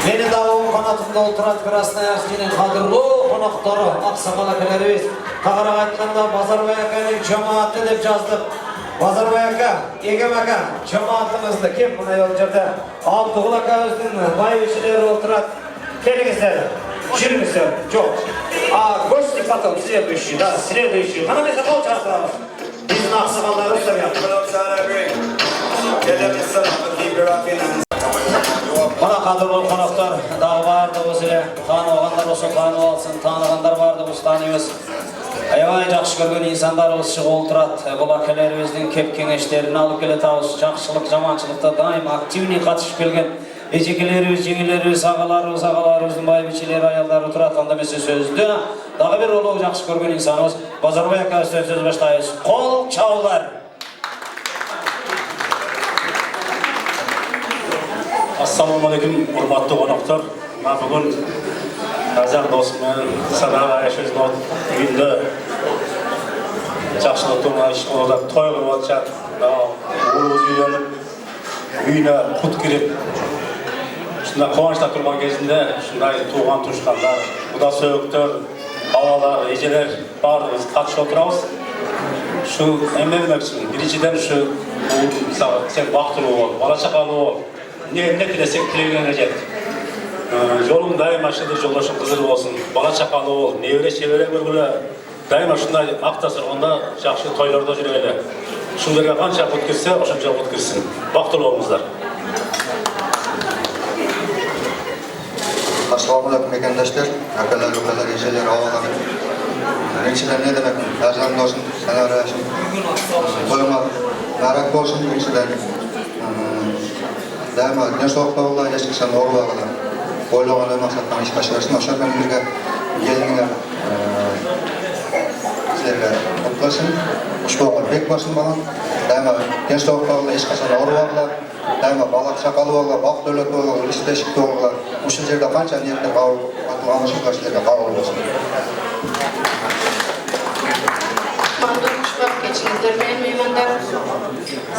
Meni dağın kanatında oturan Krasnaya Askinin kadırlı konakları, aksakal akelerimiz. Tağırak aytqanda Bazarbayaka'nın cemaati dep yazdık. Bazarbayaka, Egem aka, cemaatımızda kim buna yol жерде? Altıgıl akamыздың байбішелері отырады. Келіңіздер, жүріңіздер, жоқ. Гости потом, следующий, да, следующий. Қана месте қол шығарсаңыз. Біздің ақсақалдар өздерге. Мына қадірлі қонақтар, дағы барды өзіле, танығандар осы танып алсын, танығандар барды осы танимыз. Аябай жақсы көрген инсандар осы шығып отырады. Бұл әкелеріміздің кеп кеңештерін алып келеді, жақсылық, жаманшылықта дайым активный қатысып келген ежекелеріміз, жеңілеріміз, ағаларымыздың байбішелері, аялдары тұрады. Анда мен сөзді дағы бір олық жақсы көрген инсанымыз Базарбаякқа сөз баштаймыз. Қол чаулар. Ассалаумағалейкум, құрметті қонақтар. Бүгін қазақ досымен Садаға Аяшөздің үйінде жақсылықтың ашқылыда той қылып жатыр. Ол өз үйленіп, үйіне құт кіріп, шында қуанышта тұрған кезінде шындай туған туысқандар, құда сүйектер, балалар, ежелер барлығымыз қатысып отырамыз. Шу әмме демекшімін, біріншіден шу сен бақыттылы бол, бала шақалы бол. Ne tilesek tilegene jet. Yolun daima şıdır yoldaşın kızır olsun. Bala çakalı ol. Nevre çevire görgüle. Daima şunday aktasır. Onda жақсы toylarda jüreyle. Şunlarga qancha kut kirse, oşancha kut kirsin. Baqtıl olmuzlar. Assalamualaikum ekendaşlar. Akalar, ukalar, ejeler, avalar. Birinçiden ne demek? Ercan olsun, senar yaşın. Toyuma merak olsun birinçiden. Daima gençlik oğullar yaşasan oğullar. Oğullarına maksattan iş başarısın. Aşağıdan birge gelinler sizlerle kutlasın. Uçtuğlar bek basın bana. Daima gençlik oğullar iş kaçan oğullar. Daima balak şakalı oğullar, bak dövlet oğullar, isteşikli oğullar. Uşul yerde kança niyetler kavul, atılağın ışıklar sizlerle kavul olsun. Geçinizler benim meymanlar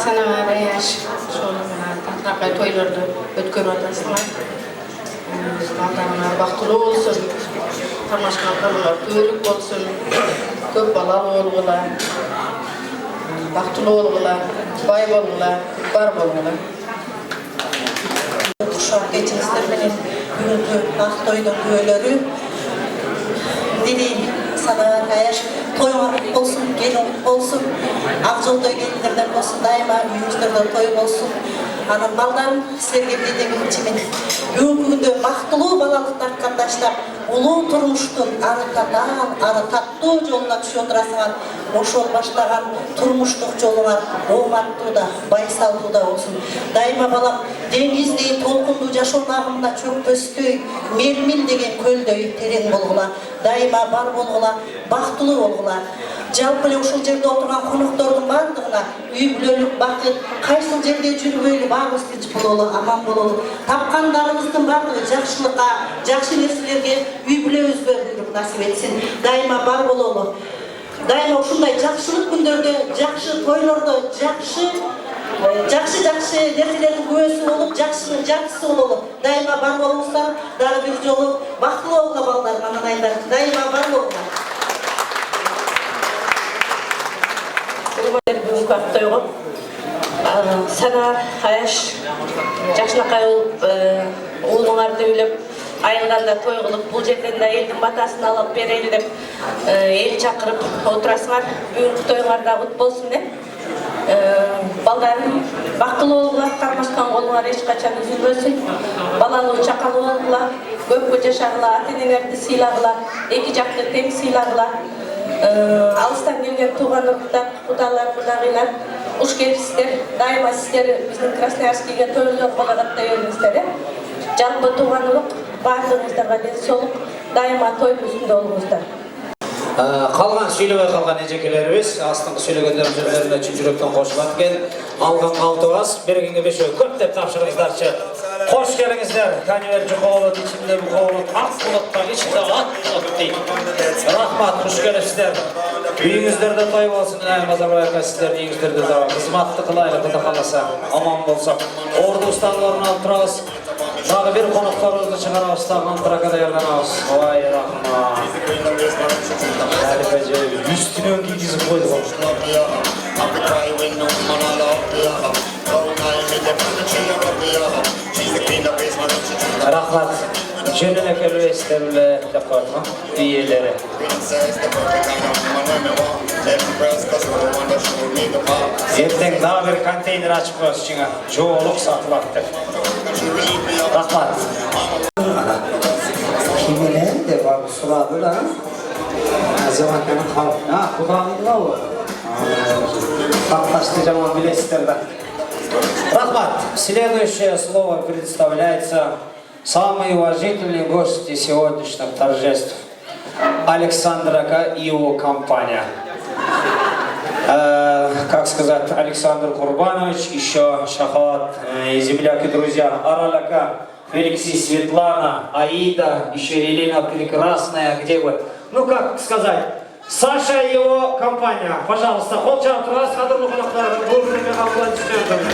sana yaş şöyle toylarda ötkör atasınlar. Baldarlar baktılı olsun, tarmaşkanlar tüylük olsun, köp balalı olgular, baktılı olgular, bay olgular, bar olgular. Uşak geçinizler benim bugünkü Aktoy'da tüyleri dedi sana yaş toyma olsun, gelin olsun, Akjolda gelinlerden olsun, daima uyumuzlarda toy olsun. Anam baldarım sizlerge bildiğim için bugünkü baktılı balalık arkadaşlar ulu turmuştun arı tatlı yoluna düşüp oturasıған oşol başlagan turmuşluk yoluna oğmatlı da baysallı da olsun. Daima balam dengizli tolkundu yaşol ağımda çökpöstüy mermil degen kölдөй tereң болгула. Daima bar болгула, бактылуу болгула. Жалпы эле ушул жерде отурган коноктордун бардыгына үй бүлөлүк бакыт, кайсыл жерде жүрбөйлү баарыбыз тынч бололу, аман бололу. Тапкандарыбыздын баардыгы жакшылыкка, жакшы нерселерге үй бүлөбүзгө буйрук насип этсин. Дайыма бар бололу. Дайыма ушундай жакшылык күндөрдө, жакшы тойлордо, жакшы нерселердин күбөсү болуп, жакшынын жакшысы бололу. Дайыма бар болуңуздар, дагы бир жолу бактылуу болуңуздар балдар, анайдар. Дайыма бар болуңуздар. Бүгүнкү Актойго Санар, Аяш, жакшынакай уулуңарды үйлөп, айылганда той кылып, бул жерден да элдин батасын алып берели деп эл чакырып отурасыңар. Бүгүнкү тоюңарда кут болсун деп. Балдарым бактылуу болгула, кармашкан колуңар эч качан үзүлбөсүн. Балалуу чакалуу болгула, көпкө жашагыла, ата-энеңерди сыйлагыла, эки жакты тең сыйлагыла. Алыстан келген туған ұрықтар, құдалар, құдағилар, қош келіпсіздер. Дайыма сіздер біздің Красноярскийге тойлар балағаттай өріңіздер. Жалпы туған ұлық, барлығыңыздарға денсаулық, дайыма той үстінде болыңыздар. Қалған сөйлебей қалған ежекелеріміз, астыңғы сөйлегендер сөздеріне чын жүректен қосылып кен. Алған 6 ас, бергенге 5 көп деп тапшырыңыздаршы. Қош келіңіздер, Канивер Жұқолы, ішінде Бұқолы, ақ бұлытта, ішінде ат бұлыт дейді. Рахмат, қош келіпсіздер. Үйіңіздерді той болсын, Базарбаякқа сіздердің үйіңіздерді қызматты қылайлы, құда қаласа, аман болса. Орды ұстанларын алып тұрағыз. Дағы бір қонақтарымызды шығарабыз, тағынан тұрақа даярданабыз. Ой, рахмат. Әліпәже, үстінен кигізіп қойды ғой. Рахмат. Жөніне келуестерлі деп қойды, үйелері. Ертең дағы бір контейнер ашып қойыз жыңа. Жоғылық сатылады деп. Рахмат. Кимелер де бар сұрады да. Азаматтың қалып. Құдағыңды ау. Қапташты жаман білесіздер да. Рахмат. Следующее слово представляется самый уважительный гость сегодняшних торжеств. Александр и его компания. Как сказать, Александр Курбанович, еще Шахат, земляк и друзья, Аралака, Феликси, Светлана, Аида, еще Елена Прекрасная, где вы? Ну как сказать, Саша и его компания. Пожалуйста, холчат раз, кадрлы қонақтар, бурными аплодисментами.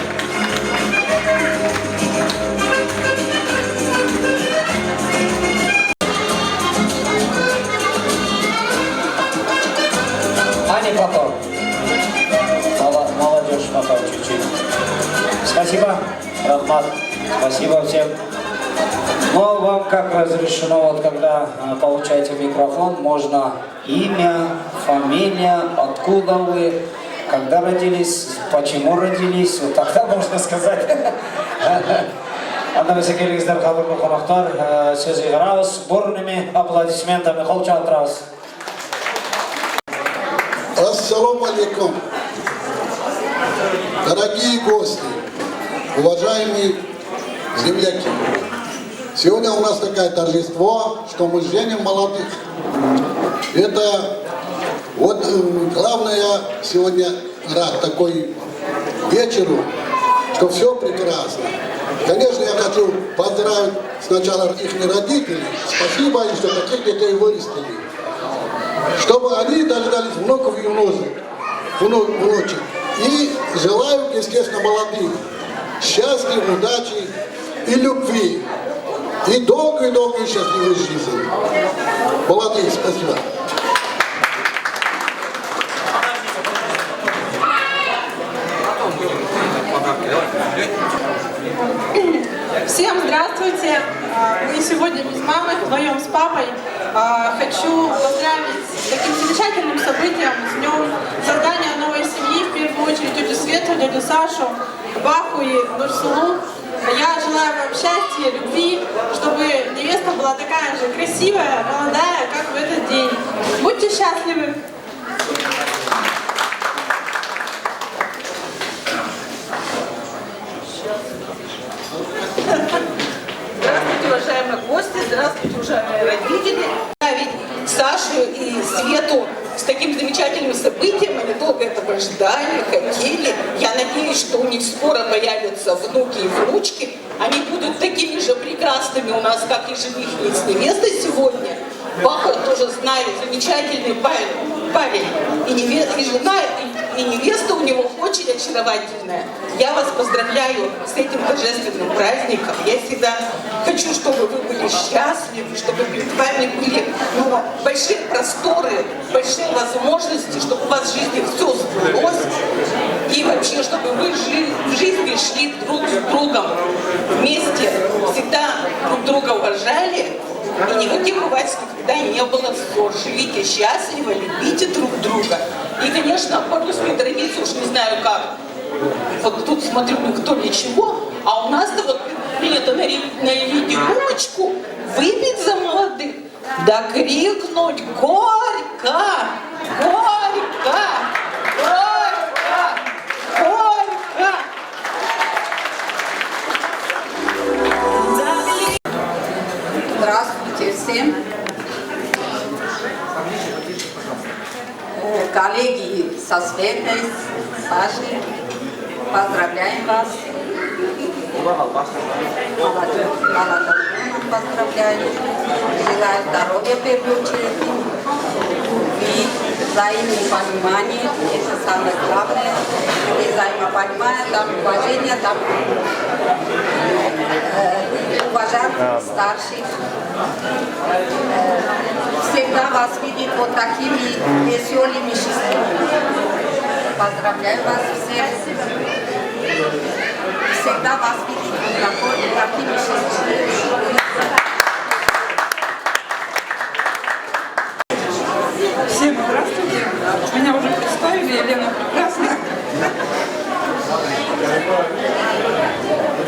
А не потом. Молодежь потом чуть-чуть. Спасибо, Рахмат. Спасибо всем. Но вам как разрешено, вот когда получаете микрофон, можно имя, фамилия, откуда вы, когда родились, почему родились, вот тогда можно сказать. Анда келіңіздер қадірлі қонақтар, сөз иғарабыз, бурными аплодисментами қол шалтырабыз. Ассаламу алейкум. Дорогие гости, уважаемые земляки, сегодня у нас такое торжество, что мы женим молодых. Это вот главное, я сегодня рад такой вечеру, что все прекрасно. Конечно, я хочу поздравить сначала их родителей. Спасибо им, что таких детей вырастили. Чтобы они дождались внуков и внучек. И желаю, естественно, молодым счастья, удачи и любви. И долгой-долгой счастливой жизни. Молодые, спасибо. Всем здравствуйте! Мы сегодня без мамы, вдвоем с папой. Хочу поздравить с таким замечательным событием, с днем создания новой семьи, в первую очередь тетю Свету, дядю Сашу, Баху и Нурсулу. Я желаю вам счастья, любви, чтобы невеста была такая же красивая, молодая, как в этот день. Будьте счастливы! Здравствуйте, уважаемые гости, здравствуйте, уважаемые родители. Ведь Сашу и Свету с таким замечательным событием, они долго этого ждали, хотели. Я надеюсь, что у них скоро появятся внуки и внучки. Они будут такими же прекрасными у нас, как и жених и с невестой сегодня. Баха тоже знаю, замечательный парень. И жена, и невеста у него очень очаровательная. Я вас поздравляю с этим торжественным праздником. Я всегда хочу, чтобы вы были счастливы, чтобы перед вами были большие просторы, большие возможности, чтобы у вас в жизни все сбылось. И вообще, чтобы вы в жизни шли друг с другом вместе, всегда друг друга уважали. И никаких у вас никогда не было ссор. Живите счастливо, любите друг друга. И, конечно, по русской традиции, уж не знаю как, вот тут смотрю, никто ничего, а у нас-то вот принято налить рюмочку, выпить за молодых, да крикнуть «Горько! Горько! Горько! Горько!» Здравствуйте всем. Коллеги со Светой, Сашей, поздравляем вас. Молодых поздравляю. Желаю здоровья в первую очередь. Любви, взаимопонимания. Это самое главное. Где взаимопонимание, там уважение, там уважать старших. Всегда вас видеть вот такими веселыми, счастливыми. Поздравляю вас всех. Всегда вас видеть вот такими счастливыми. Всем здравствуйте. Меня уже представили, Елена Прекрасная.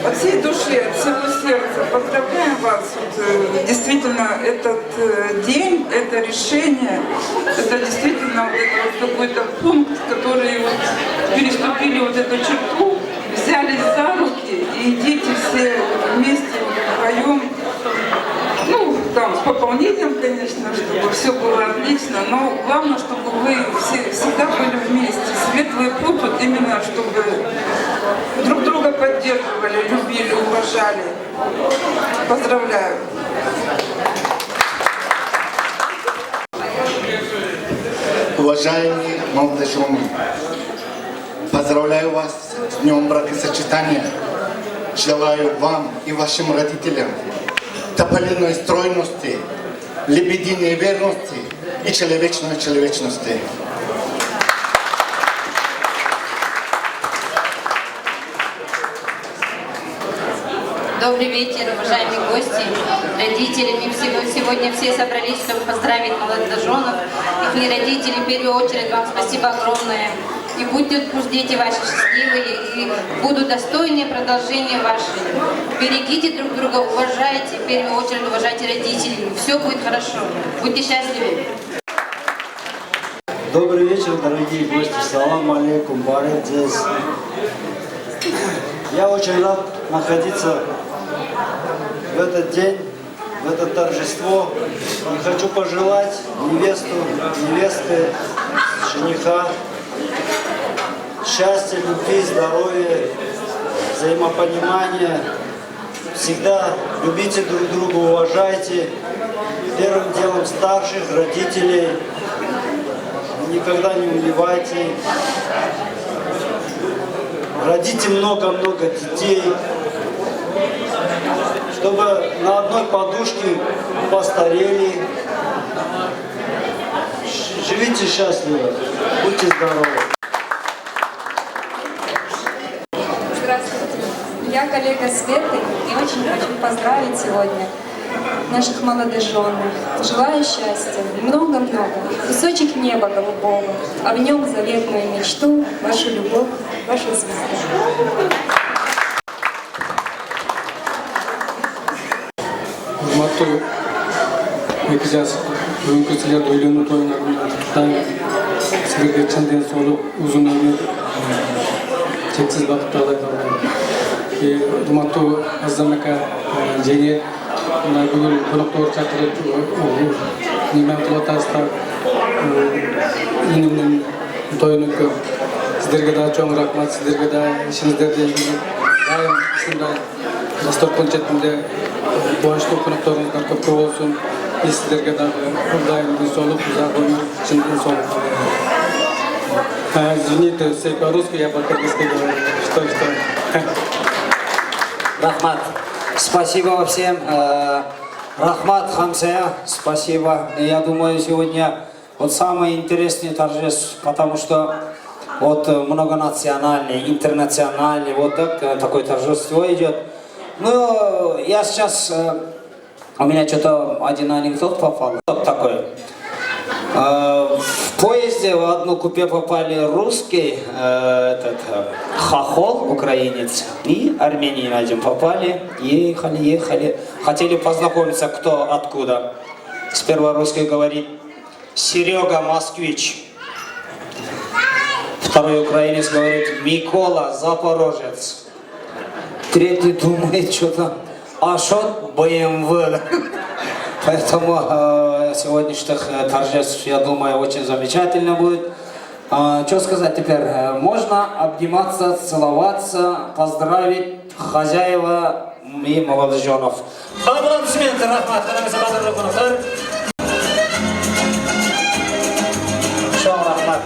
От всей души, от всего сердца поздравляем вас. Вот, действительно, этот день, это решение, это действительно вот это вот какой-то пункт, который вот переступили вот эту черту, взялись за руки и идите все вместе вдвоем. Ну, там, с пополнением, конечно, чтобы все было отлично, но главное, чтобы вы всегда были вместе. Светлый путь, вот именно, чтобы друг друга поддерживали, любили, уважали. Поздравляю. Уважаемые молодожены, поздравляю вас с Днем бракосочетания. Желаю вам и вашим родителям тополиной стройности, лебединой верности и человечной человечности. Добрый вечер, уважаемые гости, родители. Мы сегодня все собрались, чтобы поздравить молодоженов, их родителей. В первую очередь вам спасибо огромное. И пусть дети ваши счастливые, и будут достойные продолжения ваши. Берегите друг друга, уважайте, в первую очередь уважайте родителей. Все будет хорошо. Будьте счастливы. Добрый вечер, дорогие гости. Салам алейкум, барет здесь. Я очень рад находиться в этот день, в это торжество. И хочу пожелать невестке, жениха счастья, любви, здоровья, взаимопонимания. Всегда любите друг друга, уважайте. Первым делом старших, родителей. Никогда не унывайте. Родите много-много детей, чтобы на одной подушке постарели. Живите счастливо, будьте здоровы. Здравствуйте, я коллега Светы и очень хочу поздравить сегодня наших молодоженов. Желаю счастья, много-много, кусочек неба голубого, а в нем заветную мечту, вашу любовь, вашу звезду. Урматтуу эки жас бүгүнкү силерди үйлөнүү тоюңардан куттуктайм. Силерге чын ден соолук, узун өмүр, чексиз бакыт каалайм. Урматтуу Азам ака, жеңе мына бүгүн конокторду чакырып неме кылып атасыздар. Инимдин тоюнуку сиздерге дагы чоң рахмат, сиздерге дагы ишиңиздерди дайым ушундай дасторкон четинде кубанычтуу конокторуңуздар көп болсун. Биз сиздерге дагы дайым ден соолук, узак өмүр, чын ден соолук. Извините, все по-русски, я по-кыргызски говорю. Что? Рахмат. Спасибо всем. Рахмат, Хамзая, спасибо. Я думаю, сегодня вот самое интересное торжество, потому что вот многонациональный, интернациональный, вот такое торжество идет. Ну, я сейчас, у меня что-то один анекдот попал. Вот такой. В поезде в одну купе попали русский, хохол, украинец, и армянин один попали, ехали, хотели познакомиться, кто откуда. Сперва русский говорит: Серега, москвич. Второй украинец говорит: Микола, запорожец. Третий думает что-то: а что БМВ? Поэтому сегодняшних торжеств, я думаю, очень замечательно будет. Что сказать теперь? Можно обниматься, целоваться, поздравить хозяева и молодоженов. Аплодисменты, рахмат, рахмат.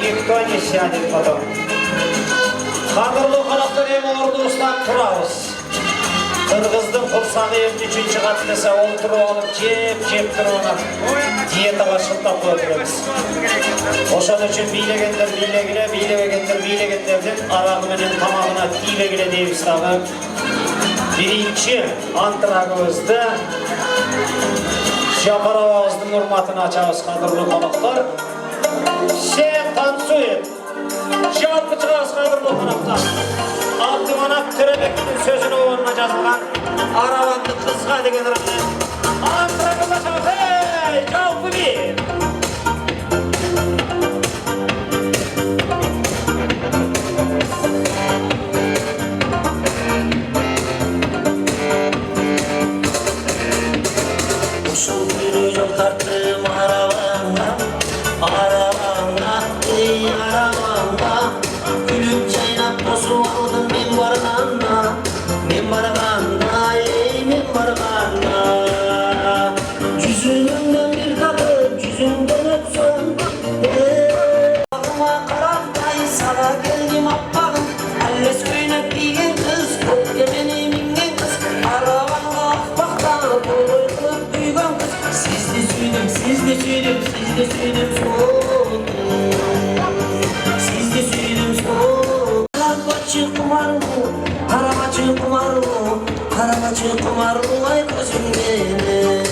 Никто не сядет потом. Kadırlı konaktan hem ordustan turabız. Kırgızdın kursağı hem 3. kat dese olturup alıp jep durana diyetaga şıltap koyuyoruz. Oşan üçün bilegenlerden aragı menen tamagına tiylegile deyimiz tabi. Birinci antragımızda Japarova'mыздың urmatını açabız kadırlı konaklar. Şeytan suyu. Жалпы çıkarız kadırlı konaklar. Abdümanap Törebek'in sözünü oğluna жазылған Aravandı kızға деген ырыммен Antragımız açabız. Hey! Жалпы bir! Yol tarttım aravana, ey aravana. Gülüp çaynap tozu aldım men barganda, ey men barganda. Yüzünden bir kadın, yüzünden öpsün. Bağıma karabday sana geldim appağım. Alles köynep giygen kız, köpke beni mingen kız. Aravana akbakta boylayıp büyügen kız. Sizde süydüm soğudum. Sizde süydüm soğudum. Karabacı kumarlı ay gözüm benim.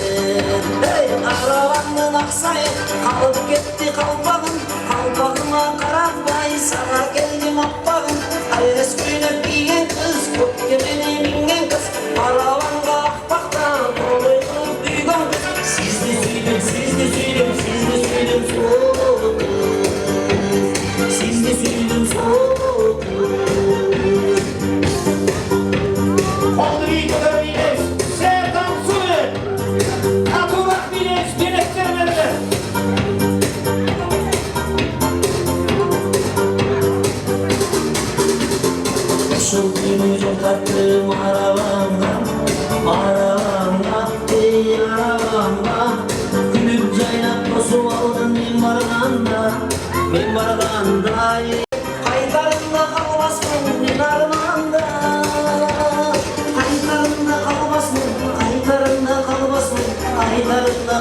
Hey arabanın aksayı kalıp gitti kalpağıma karabay sana geldim appağım. Alles köynep giygen kız, köpke beni mingen kız. Arabanға akbakta boylayıp büyügen kız. Sizde süydüm soğudum. Sizde süydüm soğudum. Oldu iyi kadar biliriz. Serkan suyu. Katılak biliriz. Dilektirmelidir. Işıl günü yol tattım aravana, ey aravana. Gülüp caynap tozu aldın men barganda, Kaytarında kalmasın men armanda. Kaytarında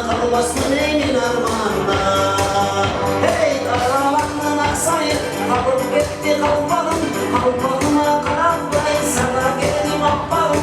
kalmasın ey men armanda. Hey arabanın aksayı kalıp gitti kalpağıma karabday sana geldim appağım.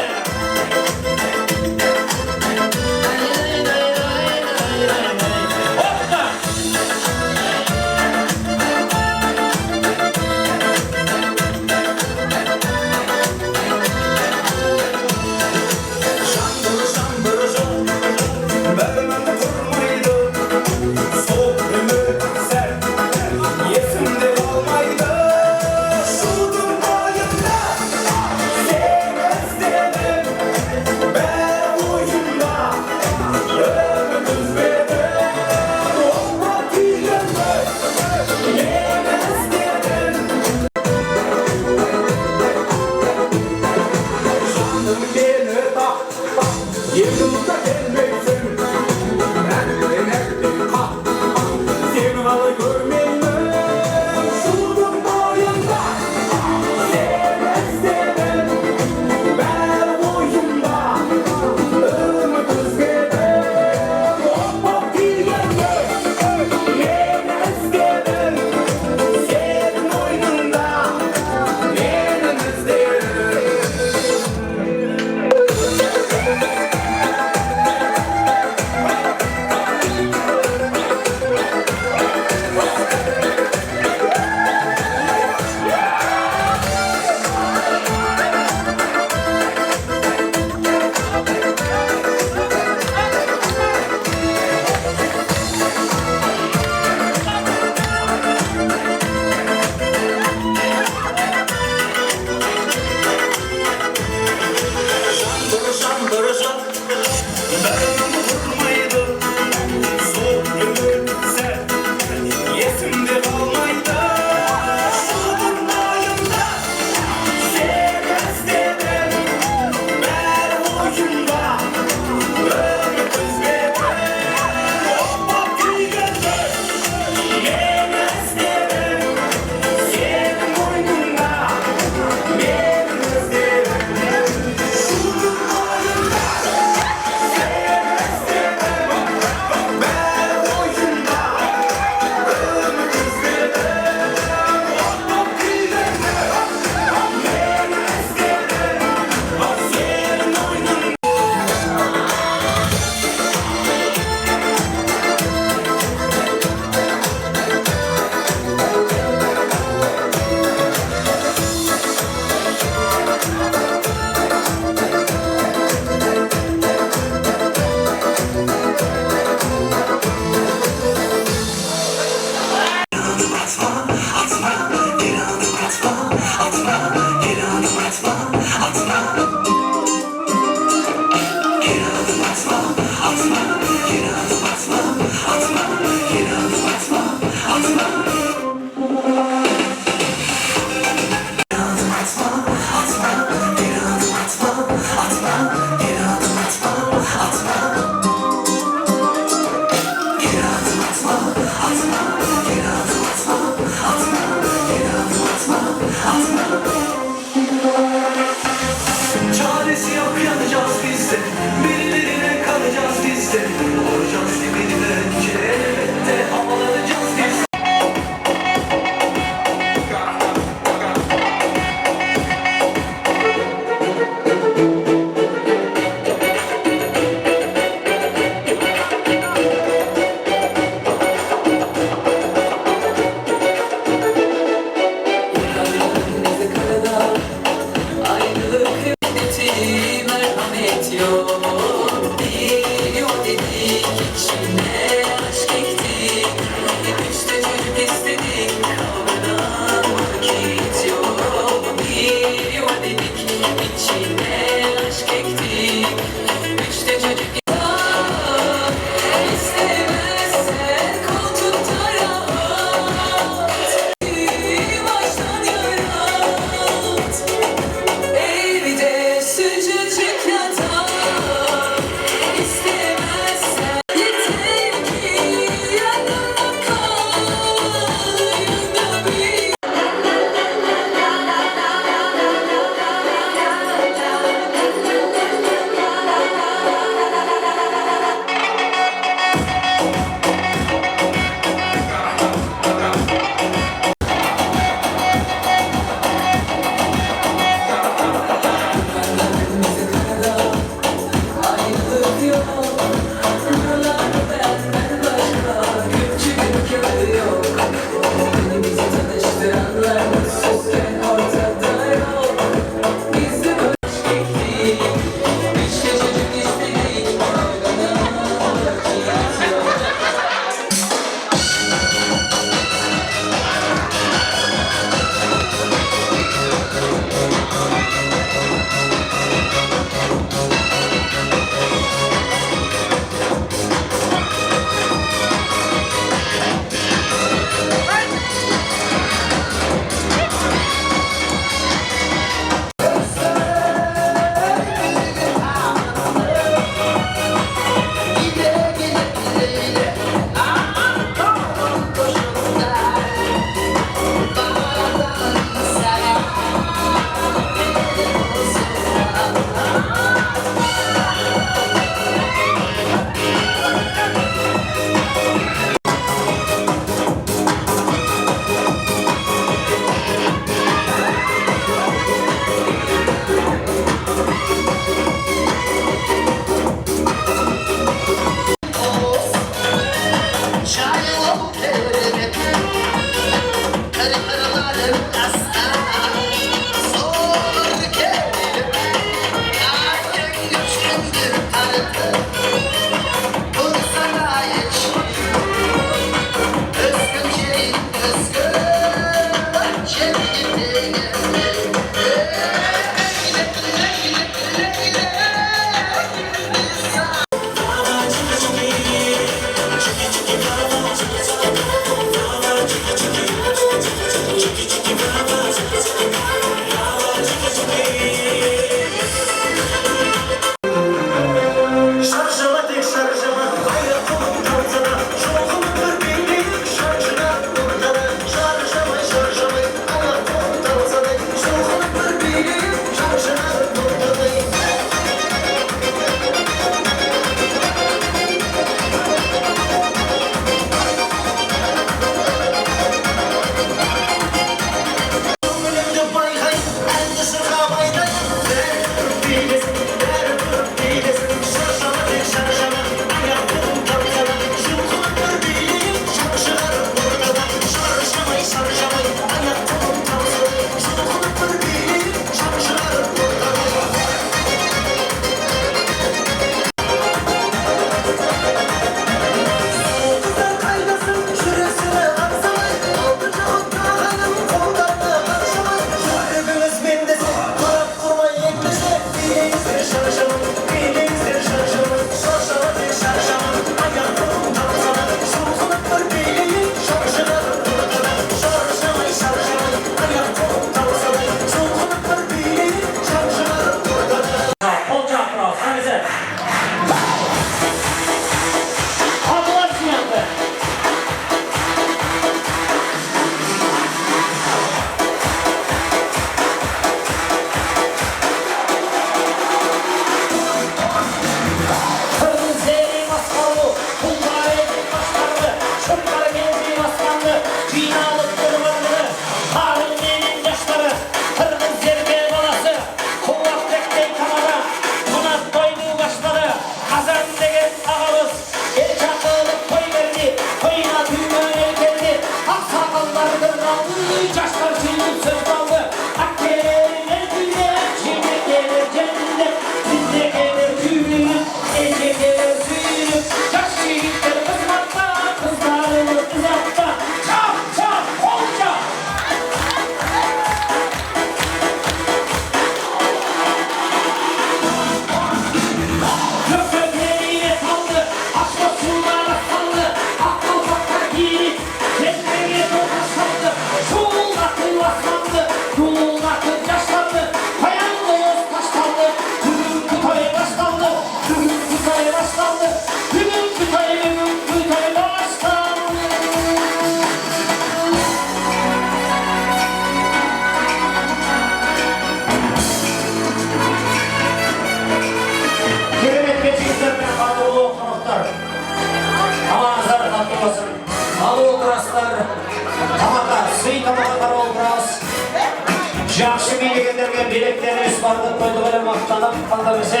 Жақшы билегендерге билеттеріміз барды қойдығылы мақтанып қандамызы.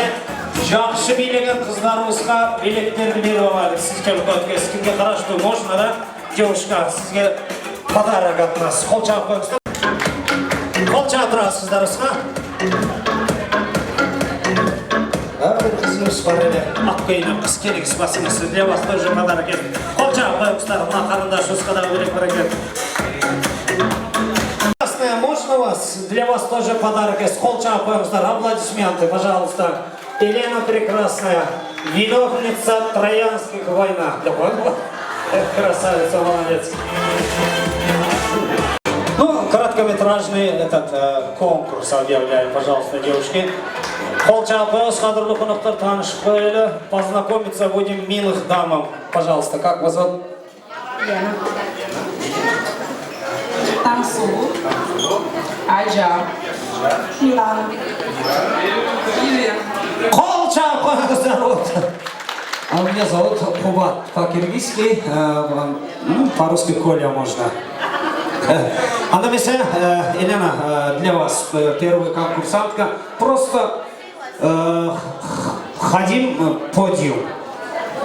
Жақшы билеген қыздарымызға билеттерді беріп алайық. Сізге өткіз. Кімге қарашты, можно, да? Девушка, сізге подарок от нас. Қол жағып қойыңыздар. Қол жағып тұрасыз қыздарымызға. Бір қызымыз бар әлі. Аққойын қыз келіңіз басыңыз. Для вас тоже подарок. Қол жағып қойыңыздар. Мына қарындашыңызға да берек барекет. Можно у вас? Для вас тоже подарок есть. Қол жағып қойыңыздар. Аплодисменты, пожалуйста. Елена Прекрасная, виновница Троянских война. Красавица, молодец. Ну, короткометражный этот конкурс объявляю, пожалуйста, девушки. Қол жағып қойыңыз, қадірлі қонақтар, танышып қойылы. Познакомиться будем милых дамам. Пожалуйста, как вас зовут? Лена. Тансу. Аджа. Милана. Елена. Қол жағып қойыңыздар. А меня зовут Кубат по-киргизски, по-русски Коля можно. Анамисе, Елена, для вас первая конкурсантка. Просто ходим подиум.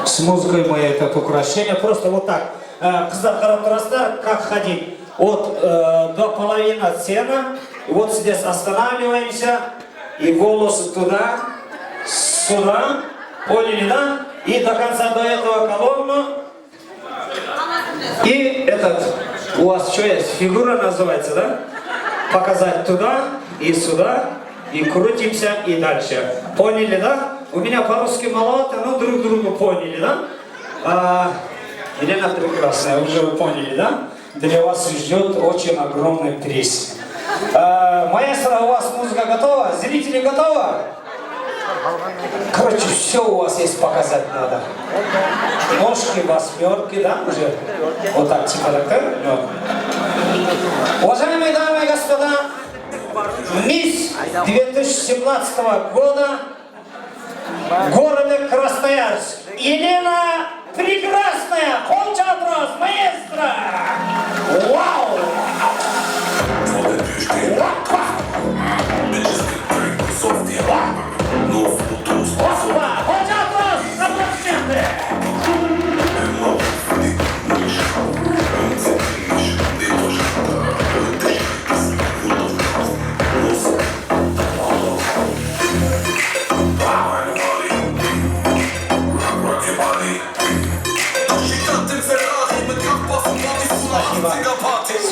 С музыкой мы это украшение. Просто вот так. Қыздар қарап тұрасыздар, как ходить. Вот до половины сцена. Вот здесь останавливаемся. И волосы туда, сюда. Поняли, да? И до конца до этого колонну. И этот, у вас что есть? Фигура называется, да? Показать туда и сюда. И крутимся и дальше. Поняли, да? У меня по-русски маловато, но друг друга поняли, да? Елена Прекрасная, уже вы поняли, да? Для вас ждет очень огромный приз. Маэстро, у вас музыка готова? Зрители готовы? Короче, все у вас есть показать надо. Ножки, восьмерки, да, уже? Вот так, типа так. Уважаемые дамы и господа, мисс 2017 года города Красноярск. Елена Прекрасная, Холчатрос, маэстро! Вау! Опа! Холчатрос, аплодисменты!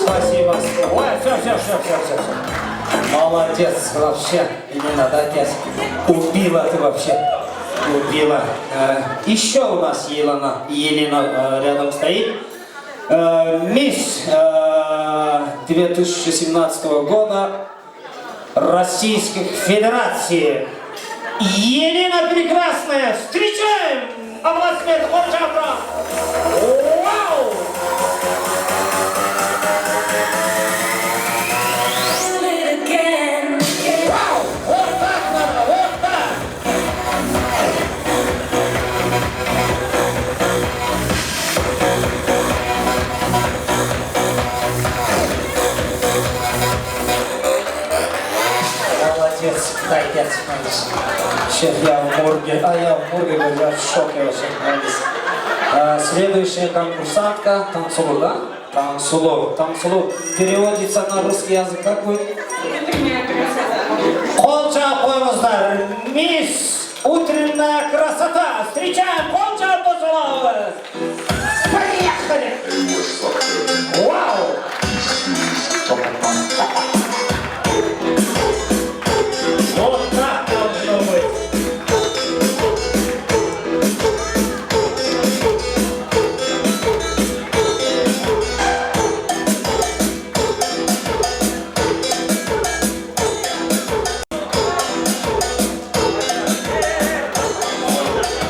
Спасибо. Ой, все. Молодец вообще. Елена, да, отец. Убила ты вообще. Убила. Еще у нас Елена рядом стоит. Мисс 2017 года Российской Федерации. Елена Прекрасная. Встречаем! Аплодисменты. Вау! Молодец, дайте отсмотреть. Сейчас я в морге, я в шоке вообще. Следующая конкурсантка, Тансулу, да? Тансулу переводится на русский язык, как будет? Қол жағып қойыңыздар, мисс утренняя красота. Встречаем, қол жағып қойыңыз. Поехали! Вау! Вот так должно быть.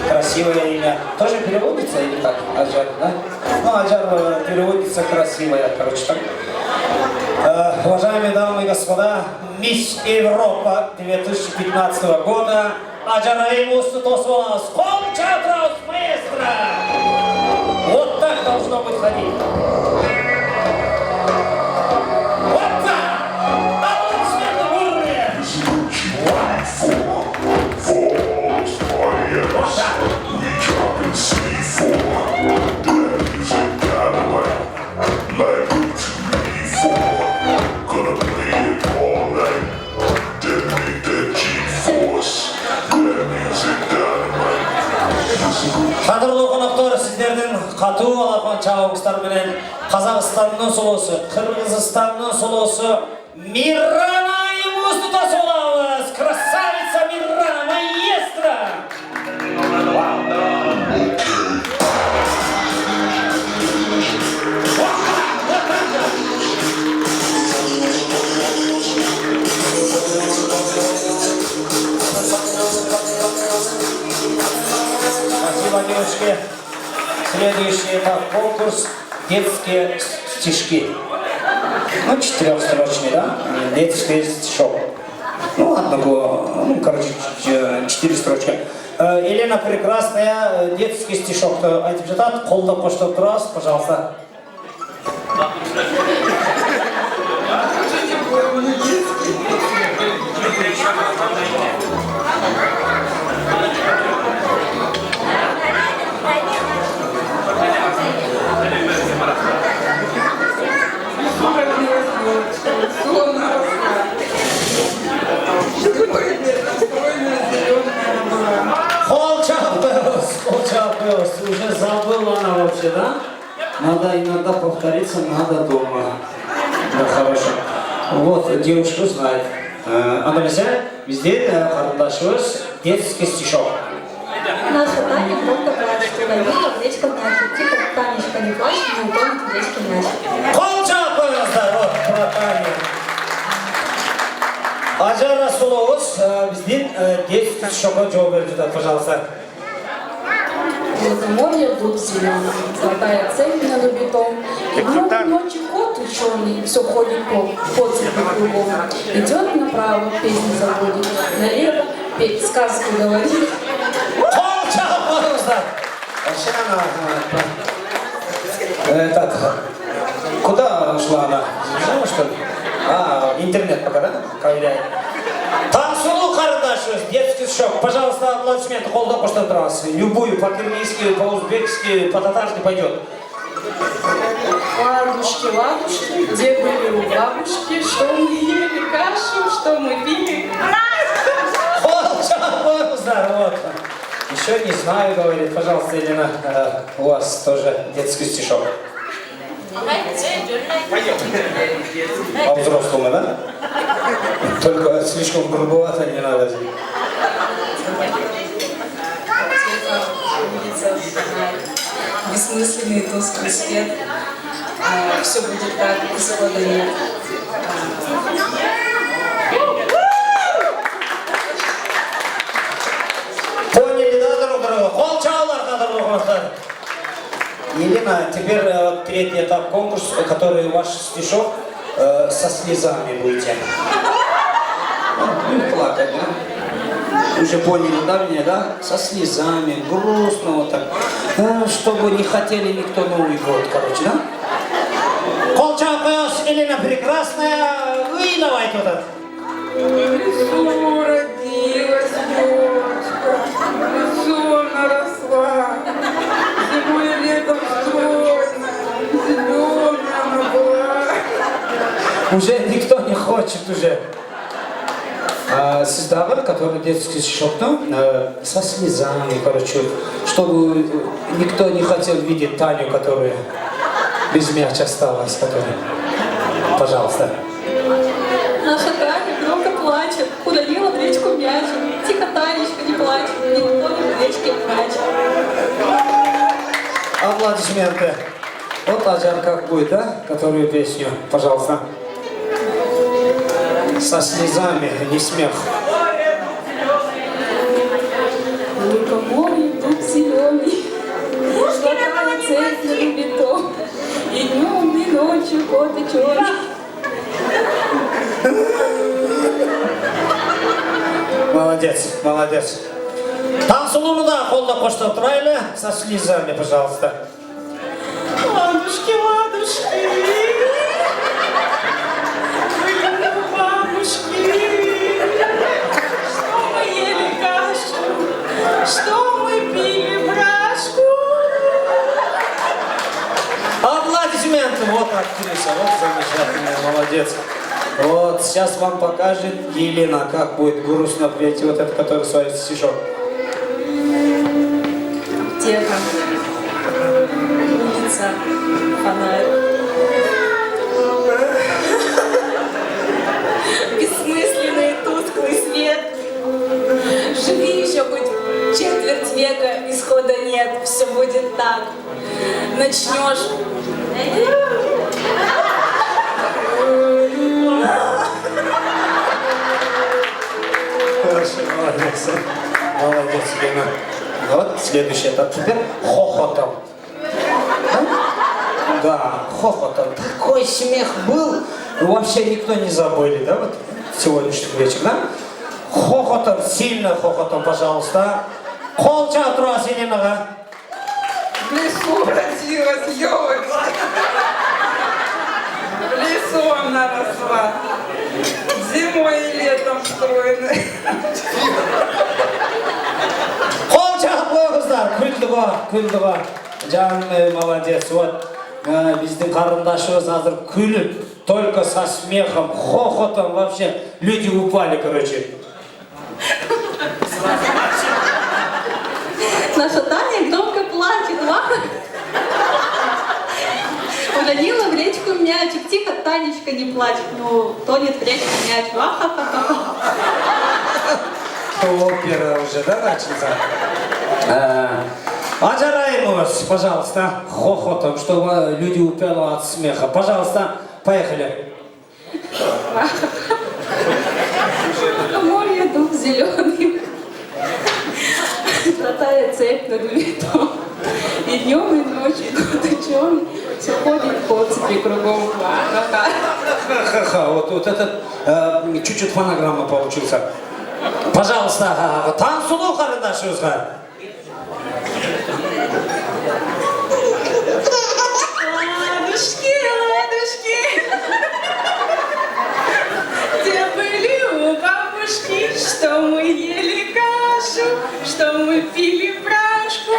Красивое имя. Тоже переводится или как? Аджар, да? Ну, Аджар переводится красивая, короче, так. Уважаемые дамы и господа, мисс Европа 2015 года Аджара Мустутосовас, Холчатрос, маэстро! Вот так должно быть ходить. Вот так! жабыңыздар менен Қазақстанның сұлусы, Қырғызстанның сұлусы Мирана Имусты тосып алабыз. Красавица Мирана, маэстро! Спасибо, девушки. Следующий этап конкурс детские стишки. Ну, 4-строчный, да? Детский стишок. Ну, одного, ну, короче, 4 строчки. Елена Прекрасная, детский стишок. Айтып жатат, қолда қоштап тұрасыз, пожалуйста. Холчапелс, уже забыла она вообще, да? Надо иногда повториться, надо дома. Да, хорошо. Вот, девушка знает. Андрюся, везде карандашвыз, детский стишок. Наша Таня просто плачет, ловила в речках наших. Тихо, Танечка, не плачь, не утонет в речке нашей. Холчапелс, да, вот, про Таню. Ажар Расуловыз, везде детский стишокқа жооп беріп жатат, пожалуйста. Лукоморье дуб зеленый, золотая цепь на лубитом. И много ночи кот ученый, все ходит по цепи кругом. Идет направо, песни заводит, налево петь сказку говорит. Так, куда ушла она? Забежала, что ли? Интернет пока, да? Ковыряет. Тансулу Кардашевич, детский шок. Пожалуйста, аплодисменты, қолда қоштап тұрасыз. Любую, по-киргизски, по-узбекски, по-татарски пойдет. Ладушки, ладушки, где были у бабушки, что мы ели кашу, что мы пили. Вот. Еще не знаю, говорит. Пожалуйста, Елена, у вас тоже детский стишок. А взрослому, да? Только слишком грубовато не надо. Бессмысленный тусклый свет. Все будет так, исхода нет. Поняли, да, друг друга? Холчалар, друг друга. Елена, теперь третий этап конкурса, который ваш стишок со слезами будете. Ну, плакать, да? Уже поняли, да, меня, да? Со слезами, грустно вот так. Чтобы не хотели никто Новый год, короче, да? Холчапелс, Елена Прекрасная, вы давайте вот так. Лесу родилась девочка, лесу она росла, зимой и летом стройная, зеленая она была. Уже никто не хочет уже. Сиздавр, который детский стишок, со слезами, короче, чтобы никто не хотел видеть Таню, которая без мяча осталась, которая. Пожалуйста. Наша Таня громко плачет, удалила в речку мяч. Тихо, Танечка, не плачь, не утонет в речке мяч. Аплодисменты. Вот Ажар как будет, да? Которую песню, пожалуйста. Со слезами, не смех. Лукоморье дуб зеленый, золотая цепь на лубитом. И днем, и ночью кот и черный. Молодец, молодец. Тансулуну да, қолда қоштап тұрайлы, со слезами, пожалуйста. Ладушки, ладушки, бабушки, что мы ели кашу, что мы пили брашку. Аплодисменты, вот актриса, вот замечательная, молодец. Вот, сейчас вам покажет Елена, как будет грустно петь вот этот, который свой стишок. Тихо. улица, фонарь. Бессмысленный тусклый свет. Живи еще хоть четверть века, исхода нет, все будет так. Начнешь. Хорошо, молодец. Молодец, Лена. Вот следующий этап теперь хохотом. Да, хохотом. Такой смех был, вообще никто не забыли, да, вот сегодняшний вечер, да? Хохотом, сильно хохотом, пожалуйста. Холча отраз, Елена. В лесу родилась елочка. В лесу она росла. Зимой и летом стройной. Холча, қойыңыздар, күлдіға. Жаным, молодец. Вот, біздің қарындашымыз азыр күліп, только со смехом, хохотом, вообще, люди упали, короче. Наша Таня громко плачет. У Данила в речку мячик. Тихо, Танечка, не плачь. Ну, тонет в речку мяч. Опера уже, да, начался? Аджараемович, пожалуйста, хохотом, чтобы люди упали от смеха. Пожалуйста, поехали. Море дуб зеленый. Золотая цепь над летом. И днем, и ночью, год ученый. Все ходит по цепи кругом. Ха-ха, вот этот чуть-чуть фонограмма получился. Пожалуйста, танцулу қарындашыңызға. Ладушки, ладушки. Где были у бабушки, что мы ели кашу, что мы пили брашку.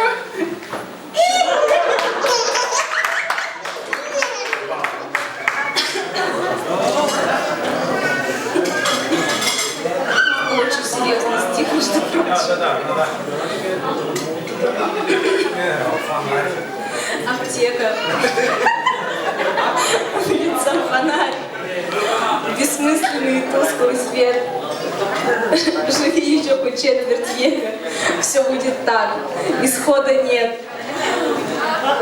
Очень серьезный стих, между прочим. Аптека. Улица, фонарь. Бессмысленный тусклый свет. Живи еще хоть четверть века. Все будет так. Исхода нет.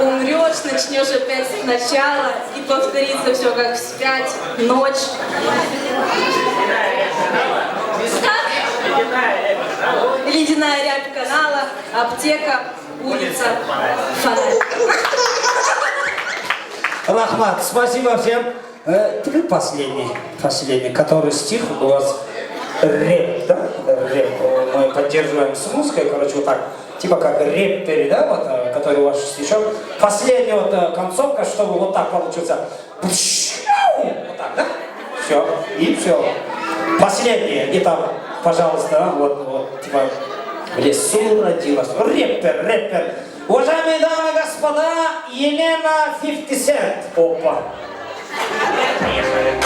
Умрешь, начнешь опять сначала, и повторится все как вспять. Ночь. Ледяная рябь канала, аптека, улица, фонарь. Рахмат, спасибо всем. Теперь последний, который стих у вас рэп, да? Рэп. Мы поддерживаем с музыкой, короче, вот так, типа как рэперы, да, вот, который ваш стишок. Последняя вот концовка, чтобы вот так получился. Вот так, да? Все, и все. Последнее, и там, пожалуйста, вот, типа, в лесу родилась. Рэпер. Уважаемые дамы и господа, Елена 50 Cent. Опа. Поехали.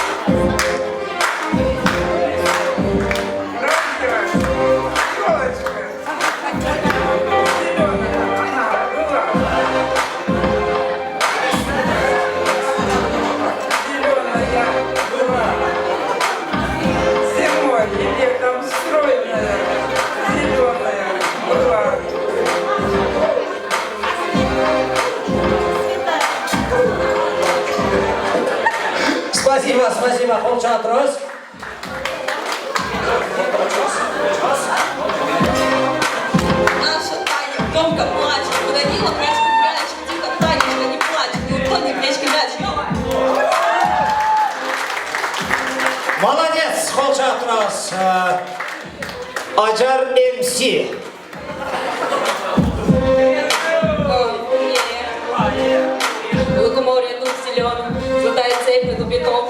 Спасибо, Холча Трос. Наша Таня громко плачет. Удалила прячку мячик. Тихо, Танечка, не плачь. Не утонет в речке мячик. Молодец, Холча Трос. Аджар МС. Лукоморье тут зеленый. Золотая цепь над убитом.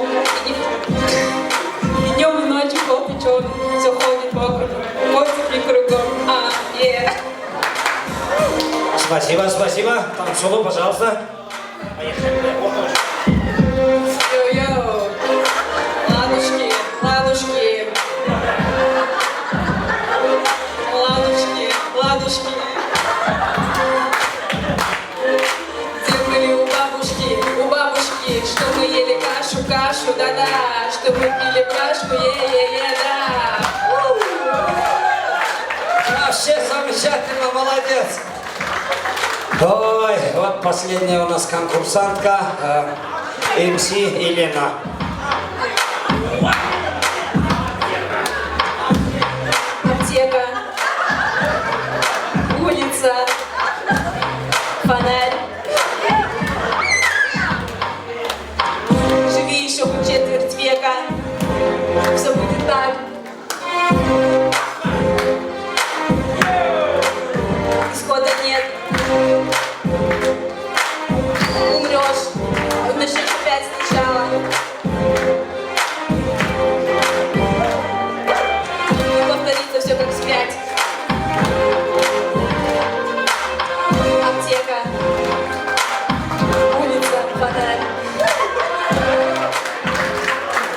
И днем и ночью коп печеный. Все ходит вокруг. Ходит и кругом. Спасибо. Танцулу, пожалуйста. Йо-йо. Ладушки. Где были у Дашу, да-да, чтобы пили брашку, да. Вообще замечательно, молодец. Ой, вот последняя у нас конкурсантка, МС Елена. Аптека, улица, фонарь. Живи еще хоть четверть века, все будет так. Исхода нет. Умрешь, начнешь опять сначала. И повторится все как вспять. Аптека, улица, фонарь.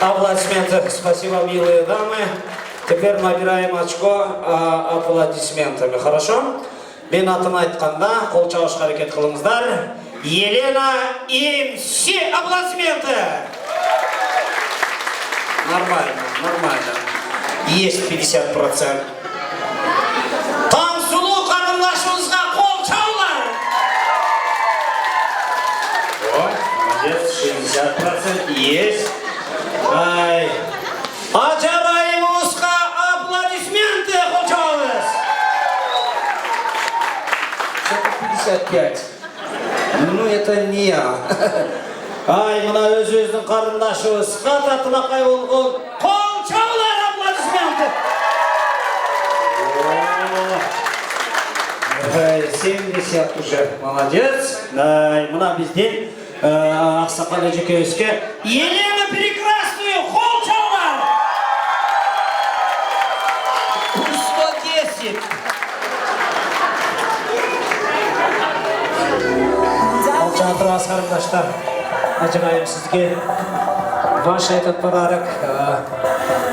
Аплодисменты. Спасибо, милые дамы. Теперь набираем очко аплодисментами. Хорошо? Мен атын айтқанда қол чабышқа әрекет қылыңыздар. Елена МС. Аплодисменты. Нормально, нормально. Есть 50%. Таңсұлу қарындашымызға қол чаулар. Вот, молодец, 60% есть. Ай. Ажарайымызға аплодисменты, қол чауларыз. 55. Ну, это не я. Ай, мына өз-өздің қарындашымыз, қата тынақай болған. Қол чаулар, аплодисменты. 70 уже. Молодец. Мына бізден ақсақал әжекеевізге Елена Прекрасную, қол чаулар. 110. Отырыңыз қарындаштар, ажырайым сізге ваш этот подарок.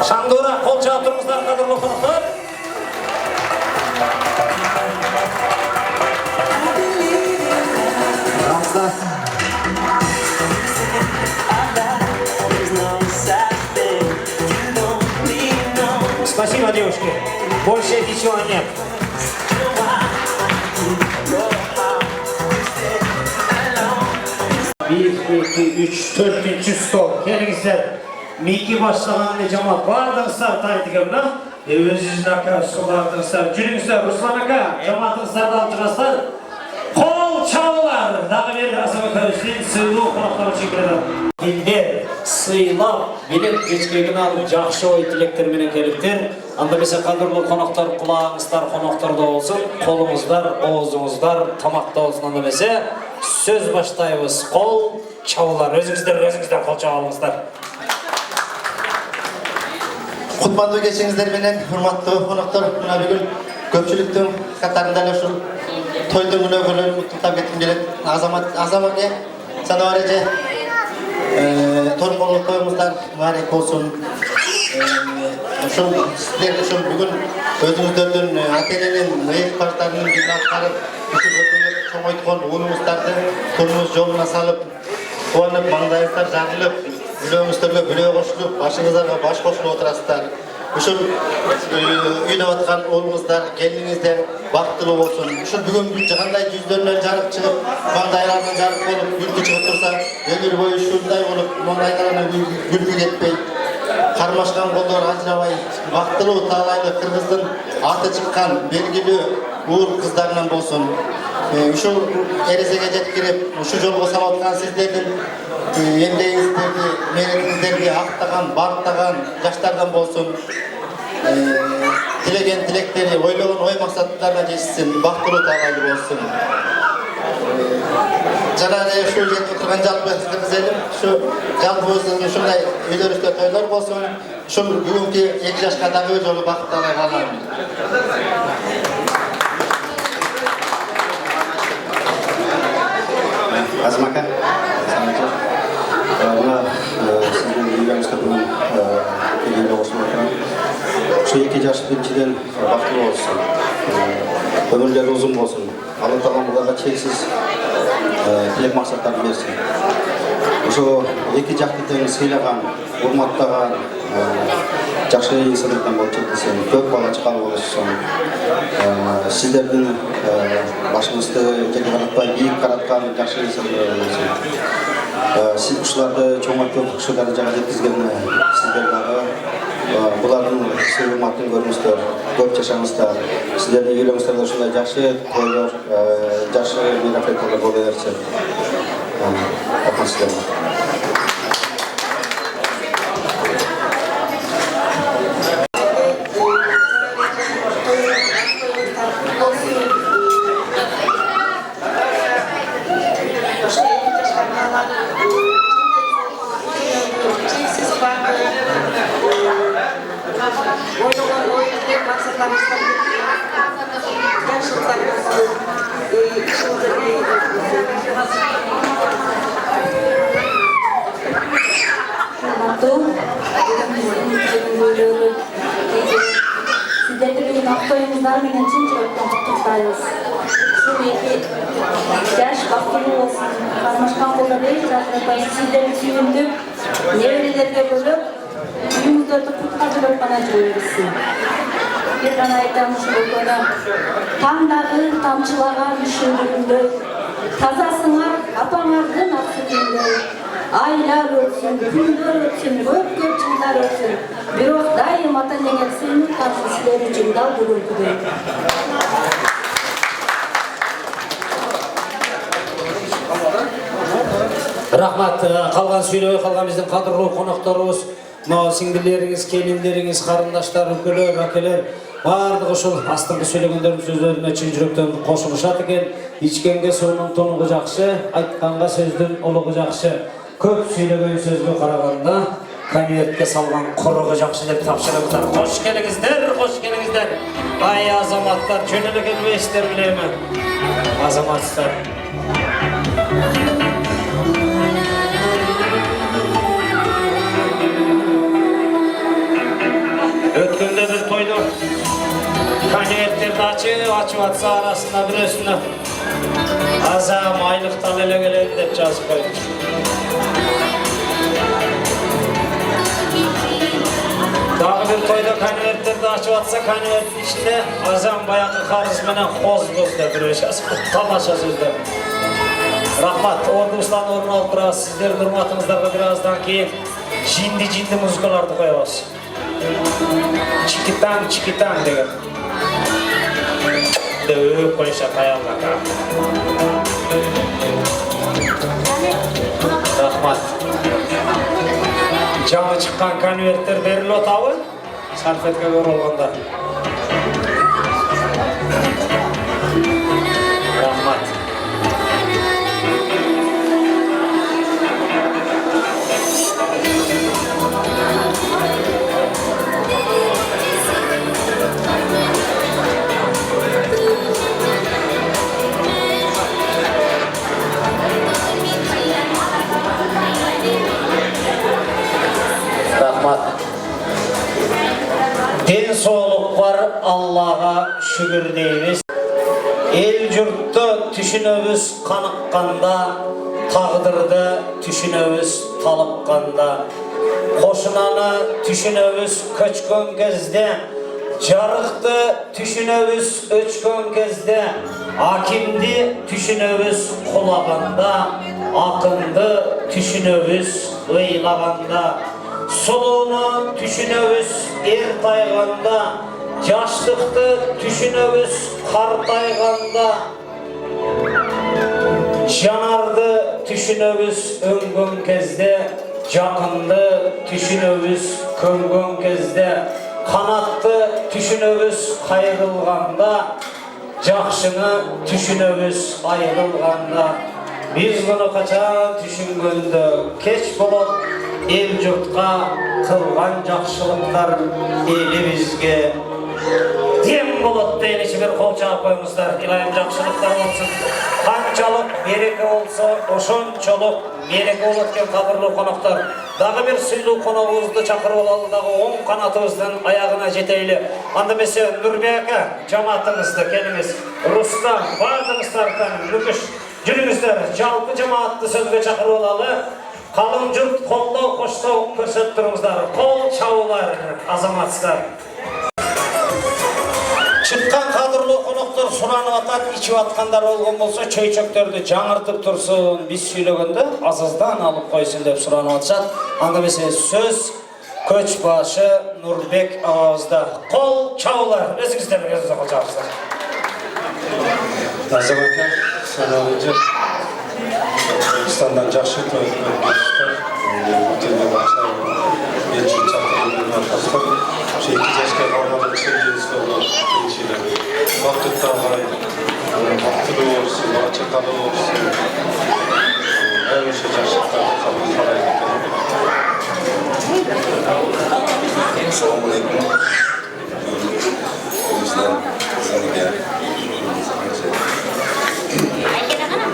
Шандора, қол жауып тұрыңыздар, қадірлі қонақтар. Рамызда. Спасибо, девушки. Больше ничего нет. Bir, iki, üç, dördüncü stol. Gelingizler. Miki başlaganını cemaat bardыңыздар тайтыгымда. Өзіңіздің ака бардыңыздар. Жүріңіздер, Руслан ака, жамаатыңыздардан тұрасыздар. Қол чаулар. Дағы бері Асаба Кәріштен сыйлау қонақтар үшін келеді. Елдер сыйлап, билет кешкегін алып, жақшы ой тілектерменен келіптер. Анда бесе қадірлі қонақтар, құлағыңыздар, қонақтарда болсын, қолыңыздар, ауызыңыздар, тамақта болсын. Анда бесе сөз баштайбыз. Қол чаулар. Өзіңіздер қол чауларыңыздар. Құтпанды кешіңіздер менен, құрматты қонақтар, мына бүгін көпшіліктің қатарында ушул тойдың өнөкөлөрүн куттуктап кетким келет. Азамат санабар эже торколук тоюңуздар маарек болсун. Сиздер ушул бүгүн өзүңүздөрдүн ата-эненин экипаждарынын жыйнактарын чоңойткон уулуңуздарды турмуш жолуна салып, кубанып, маңдайыңыздар жагылып, үлөөңүздөргө бүлөө кошулуп, башыңыздарга баш кошулуп отурасыздар. Ушул үйдө аткан уулуңуздар, келиниңиздер бактылуу болсун. Ушул бүгүн кандай жүздөрүнөн жарык чыгып, маңдайларынан жарык болуп, күлкү чыгып турса, өмүр бою ушундай болуп, маңдайларынан күлкү кетпей, кармашкан колдор ажырабай, бактылуу таалайлы кыргыздын аты чыккан белгилүү уул кыздарынан болсун. Ушул эрезеге жеткирип, ушул жолго салып аткан сиздердин эмгегиңиздерди, мээнетиңиздерди актаган, баптаган жаштардан болсун. Тилеген тилектери, ойлогон ой максаттарына жетишсин, бактылуу таалайлуу болсун. Жанагы ушул жерде отурган жалпы кыргыз элим, ушу жалпыбыздын ушундай үйлөрүбүздө тойлор болсун. Ушул бүгүнкү 2 жашка дагы жолу бакыт талай калам. Азмака, мына сіздің үйлеріңізге бүгін келгенде осыны отырам. Ошо 2 жаш биринчиден бактылуу болсун, өмүрлөрү узун болсун, Алла Таала буларга чексиз тилек максаттарды берсин. ошо эки жакты тең сыйлаган, урматтаган жакшы инсандардан болуп жеткилсең, көп бала чакалып болушсуң. Сиздердин башыңызды жерге каратпай бийик караткан жакшы инсандар болосуң. Сиз ушуларды чоңойтуп ушул даражага жеткизген сиздер дагы булардын сый-урматын көрүңүздөр, көп жашаңыздар. Сиздердин үйлөрүңүздөрдө ушундай жакшы тойлор, жакшы мероприятиялар боло берсин. Рахмат сиздерге. Sizlerle aktoyumuzlar menен чын жүрөктөн куттуктайбыз. Ушул эки жаш бактылуу болсун, кармашкан колдор эч жатпай сиздерди сүйүндүп, неберелерге бөлөп, үйүңүздөрдү кутка жиберип гана жүрө берсин. Бир гана айтам ушул өлкөнө таңдагы тамчылаган шөлүгүндөй, тазасыңар апаңардын ак сүтүндөй. Aylar ötsün, günler ötsün, köp жылдар ötsün. Бирок дайым ата-энеңер сыйынып калсын силер үчүн дал бүгүнкүдөй. Рахмат, калган сүйлөбөй калган биздин кадырлуу конокторубуз, мына сиңдилериңиз, келиндериңиз, карындаштар, үкөлөр, акелер бардыгы ушул астыңкы сүйлөгөндөрдүн сөздөрүнө чын жүрөктөн кошулушат экен. Ичкенге суунун тунугу жакшы, айтканга сөздүн улугу жакшы. Көп сүйлөгөн сөзгө караганда конвертке салган курugу жакшы деп тапшырыптар. Кош келиңиздер, кош келиңиздер. Ай азаматтар, жөн эле келбейсиздер билеми. Азаматтар. Өткөндө бир тойдо конверттерди ачып атса арасында бирөөсүнө азам айлыктан эле келем деп жазып койду. Дагы бир тойдо конверттерди ачып атса конверттин ичинде азам баягы карыз менен коз деп бирөө жазып койду. Тамаша сөздөр. Рахмат, ордубуздан орун алып турабыз. Сиздердин урматыңыздарга бир аздан кийин жинди музыкаларды коебуз. Чикитан деген. Дөп коюшат аялдарга. Рахмат. Жаңы чыккан конверттер берилип атабы? Салфеткага оролгондор. Рахмат. Den soğuluk var Allah'a şükür deyimiz. El jurttu tüşünöbüz kanıkkanda, tağdırdı tüşünöbüz talıkkanda. Koşunanı tüşünöbüz köçkön gezde, jarıktı tüşünöbüz öçkön gezde. Akimdi tüşünöbüz kulaganda, akındı tüşünöbüz ıylaganda. Soluğunu tüşünöbüz er tayganda, yaşlıktı tüşünöbüz kar tayganda. Janardı tüşünöbüz öngön kezde, jakındı tüşünöbüz köngön kezde. Kanattı tüşünöbüz kayrılganda, jakşını tüşünöbüz ayrılganda. Biz bunu kaçan tüşüngöndө keç bolup, el jurtка kılgan jakşılıklar eli bizge dem bolot deyinçi bir kol çağıp koyumuzlar. İlayim jakşılıklar olsun. Kançalık bereke olsa oşonçoluk bereke bolot ken kadırlı konoklar. Dagı bir suyluu konogubuzdu çakırıp alalı, dagı 10 kanatыбыздын ayağına жетейли. Anda mesela Nurbeka cemaatımızda kelimiz Rustam, bardığımız taraftan Lüküş. Жүріңіздер, жалпы жамаатты сөзге чакырып алалы. Қалың жұрт қолдау қоштау көрсетіп тұрыңыздар. Қол шаулар, азаматсыздар. Шыққан қадірлі қонақтар сұранып атат, ішіп атқандар болған болса, чөйчөктерді жаңыртып тұрсын, біз сөйлегенде азыздан алып қойсын деп сұранып атшат. Аңдамесе сөз көшбашы Нұрбек ағамызда. Қол шаулар, өзіңіздердің өзіңізді қол шауларсыздар. Азаматlar, sanalınca Kırgızistan'dan жақсы той көргеністер, өтелге бақшылар, мен үшін сақтырылған атқастар, 2 жасқа қалмады кішілденістер олар кеншілер. Бақытта қарай, бақытты болсын, бақытшақалы болсын, әуеше жақшықтар қалай екен. Assalamu alaikum. Kırgızistan, Senegal.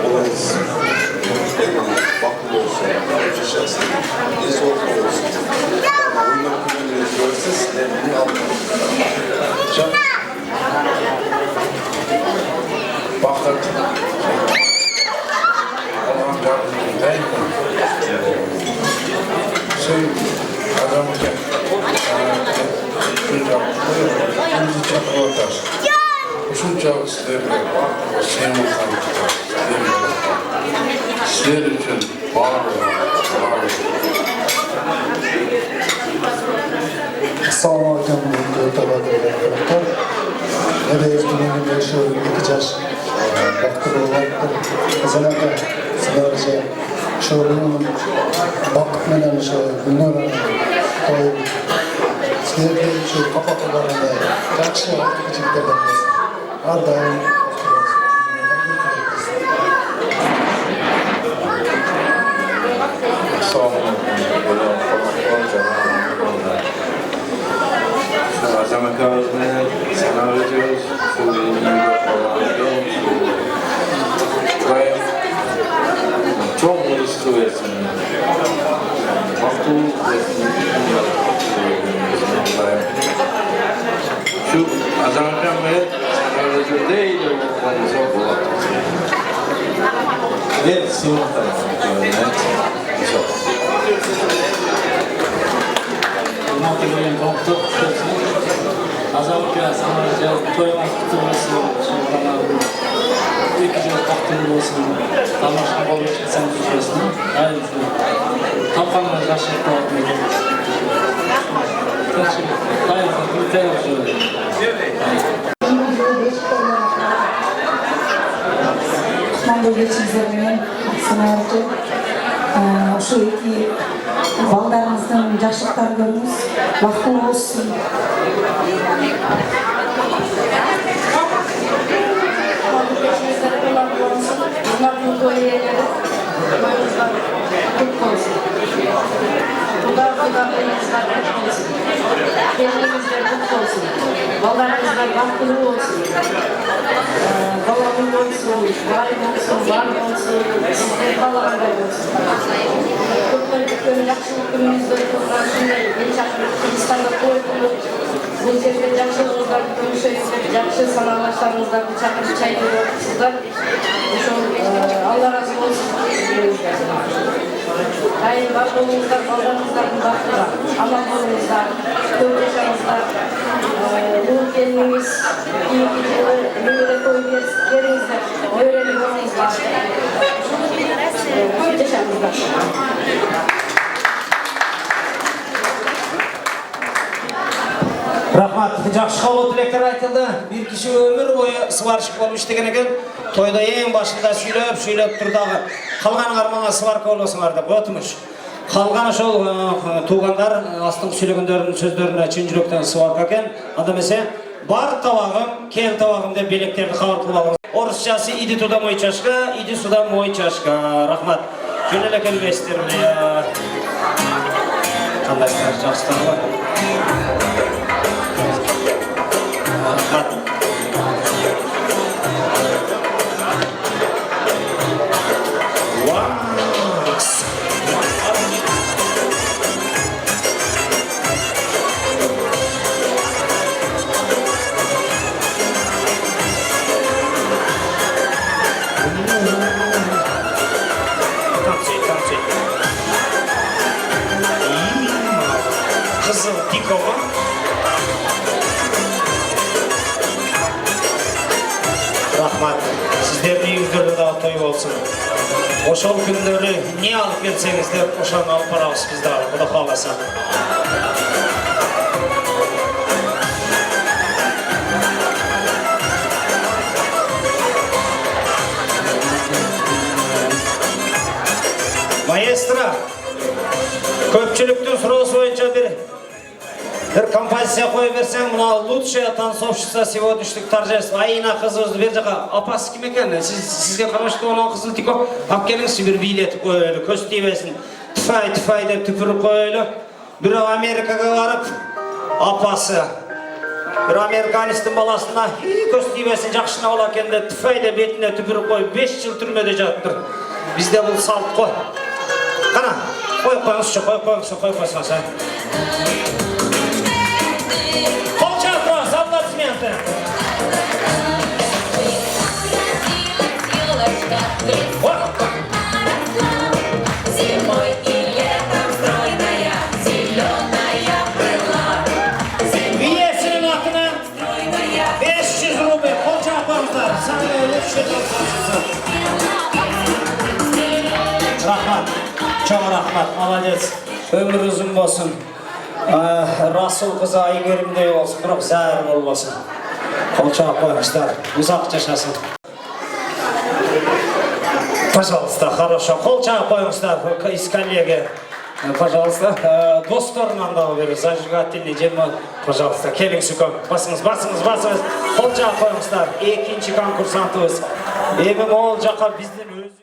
Olayız. Baklı olsun, yaşasın. Ne zor olsun. Bunları kullanıyoruz. Görsüz, bunu alın. Baktık. Allah'ın yardımcındayım. Şey, adamı gel. Şunca sizlerle sevmek sizler için var Assalamu alaikum arkadaşlar. Nereye gittiğini yaşıyorum. 2 yaş baktım olacaktır. Kazanaka sizlerce şöyle bakıp menen şu günler koyup sizlerle şu kapatmalarında jakşı küçüklerimiz her daim Azamaklarımızı sana veriyoruz. Çok mutlu versin. Şu azamaklarımızı sana veriyoruz değil de bu çok olur. Ve simultane. Çok. Motivayan doktor azalca sanarca toymak tutulması şunlarla 2 yıl taktım olsun tamaşa olup sen tutuyorsun hayır kapanma yaşlıkta olmuyor hayır bir tane şöyle Osmanlı geçizlerinin sanarca şu iki baldarımızdan yaşlıklarımız vakti olsun. Bunların böyleleri kutlu olsun. Bunlar kutlarımızlar kutlu olsun. Kendimizler kutlu olsun. Baldarımızlar vakti olsun. Balamın olsun, varım olsun, varım olsun. Sizler balalarlar olsun. Kutlarımızın yakışıklı günümüzde oturan şunları Kırgızistan'da koyduğunu bu yerде жақсылығыңыздар көрсеңіздер, жақсы саналаштарыңыздарды шақырып шайдың отырсыздар. Ошол Алла разы болсын деңиздер. Дайым бар болуңуздар, балдарыңыздардын бактыга аман болуңуздар, көп жашаңыздар. Бул келиниңиз кийинки жылы мөөрө той бериңиздер, мөөрөлүк болуңуздар. Көп жашаңыздар. Rahmat, жақсы қабыл тілектер айтылды. Bir kişi ömür boyu сварщик болып іштеген екен. Тойда ең башында сөйлеп тұрдағы. Қалған арманға сварка боласыңар деп өтініш. Қалған ошол туғандар астың сөйлегендердің сөздеріне чын жүректен сварка екен. Адамесе бар табағым, кел табағым деп белектерді хабар қылып алыңыз. Орысшасы иди туда мой чашка, иди сюда мой чашка. Рахмат. Жөнел екен бестеріне. Қандайсыздар, жақсылар бар. Танцуй. болsun. Ошол күндөрү не алып келсеңиздер, ошону алып барабыз биз дагы, Кудай кааласа. Маэстро, көпчүлүктүн суроосу боюнча bir композиция кое берсең, мына лучшая танцовщица сегодняшних торжеств Аина кызыбызды бер жака. Апасы ким экен? Сизге караштырган кызыл тико алып келиңизчи, бир бийлетип коелу, көз тийбесин. Тфай деп түпүрүп коелу. Бирөө Америкага барып, апасы bir Amerikanistin balasına көз тийбесин жакшына бола экен деп тфай деп бетине түпүрүп коюп 5 жыл түрмөдө жатыптыр. Бизде бул салт кой. Кана, коюп койсоңуз. Зимой и летом стройная, зеленая крыла. Виесinin atına 500 rubl koca apartlar. Sana lütfen rahmat, çok rahmat, молодец. Ömür uzun olsun. Rasul kızı Aygerim'de olsun, bırak zahir olmasın. Kolçağa koymuşlar, uzak yaşasın. Пожалуйста, хорошо. Колчаğa koymuşlar из коллеги. Пожалуйста, досторунан да бир зажигательный жема. Пожалуйста, келиңиз үкөм. Басыңыз. Колчаğa koymuşlar. Экинчи конкурсантыбыз. Эми могул жака биздин өзү